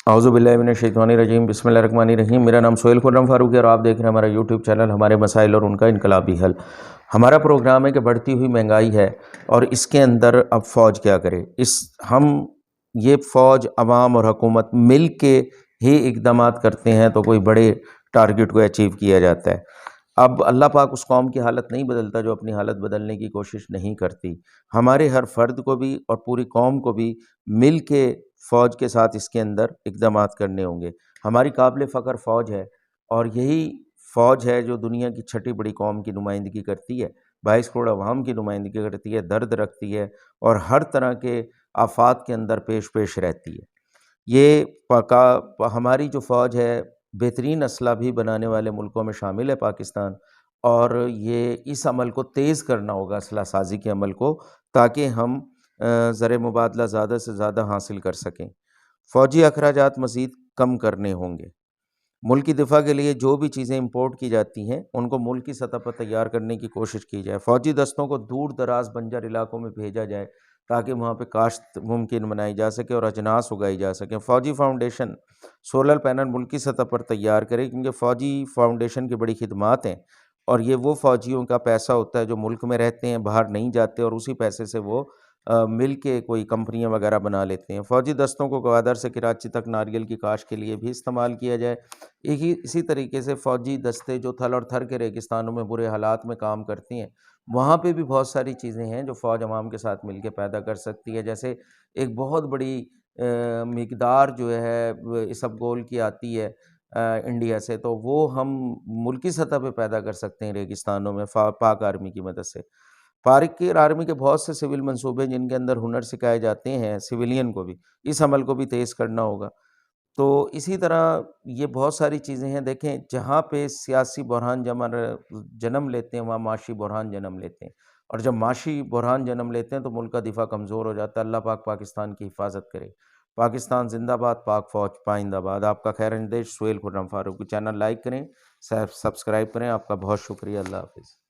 اعوذ باللہ من الشیطان الرجیم، بسم اللہ الرحمن الرحیم۔ میرا نام سہیل خرم فاروق ہے اور آپ دیکھ رہے ہیں ہمارا یوٹیوب چینل ہمارے مسائل اور ان کا انقلابی حل۔ ہمارا پروگرام ہے کہ بڑھتی ہوئی مہنگائی ہے اور اس کے اندر اب فوج کیا کرے۔ ہم یہ فوج، عوام اور حکومت مل کے ہی اقدامات کرتے ہیں تو کوئی بڑے ٹارگٹ کو اچیو کیا جاتا ہے۔ اب اللہ پاک اس قوم کی حالت نہیں بدلتا جو اپنی حالت بدلنے کی کوشش نہیں کرتی۔ ہمارے ہر فرد کو بھی اور پوری قوم کو بھی مل کے فوج کے ساتھ اس کے اندر اقدامات کرنے ہوں گے۔ ہماری قابل فخر فوج ہے اور یہی فوج ہے جو دنیا کی چھٹی بڑی قوم کی نمائندگی کرتی ہے، 22 کروڑ عوام کی نمائندگی کرتی ہے، درد رکھتی ہے اور ہر طرح کے آفات کے اندر پیش رہتی ہے۔ یہ ہماری جو فوج ہے بہترین اسلحہ بھی بنانے والے ملکوں میں شامل ہے پاکستان، اور یہ اس عمل کو تیز کرنا ہوگا، اسلحہ سازی کے عمل کو، تاکہ ہم زر مبادلہ زیادہ سے زیادہ حاصل کر سکیں۔ فوجی اخراجات مزید کم کرنے ہوں گے۔ ملکی دفاع کے لیے جو بھی چیزیں امپورٹ کی جاتی ہیں ان کو ملکی سطح پر تیار کرنے کی کوشش کی جائے۔ فوجی دستوں کو دور دراز بنجر علاقوں میں بھیجا جائے تاکہ وہاں پہ کاشت ممکن بنائی جا سکے اور اجناس اگائی جا سکیں۔ فوجی فاؤنڈیشن سولر پینل ملکی سطح پر تیار کرے، کیونکہ فوجی فاؤنڈیشن کی بڑی خدمات ہیں اور یہ وہ فوجیوں کا پیسہ ہوتا ہے جو ملک میں رہتے ہیں، باہر نہیں جاتے، اور اسی پیسے سے وہ مل کے کوئی کمپنیاں وغیرہ بنا لیتے ہیں۔ فوجی دستوں کو گوادر سے کراچی تک ناریل کی کاشت کے لیے بھی استعمال کیا جائے۔ اسی طریقے سے فوجی دستے جو تھل اور تھر کے ریگستانوں میں برے حالات میں کام کرتی ہیں، وہاں پہ بھی بہت ساری چیزیں ہیں جو فوج عوام کے ساتھ مل کے پیدا کر سکتی ہے۔ جیسے ایک بہت بڑی مقدار جو ہے اسبگول کی آتی ہے انڈیا سے، تو وہ ہم ملکی سطح پہ پیدا کر سکتے ہیں ریگستانوں میں پاک آرمی کی مدد سے۔ پاک آرمی کے بہت سے سول منصوبے جن کے اندر ہنر سکھائے جاتے ہیں سویلین کو بھی، اس عمل کو بھی تیز کرنا ہوگا۔ تو اسی طرح یہ بہت ساری چیزیں ہیں۔ دیکھیں، جہاں پہ سیاسی بحران جنم لیتے ہیں وہاں معاشی بحران جنم لیتے ہیں، اور جب معاشی بحران جنم لیتے ہیں تو ملک کا دفاع کمزور ہو جاتا ہے۔ اللہ پاک پاکستان کی حفاظت کرے۔ پاکستان زندہ باد، پاک فوج پائندہ باد۔ آپ کا خیر اندیش سہیل خرم فاروق۔ چینل لائک کریں، سبسکرائب کریں۔ آپ کا بہت شکریہ۔ اللہ حافظ۔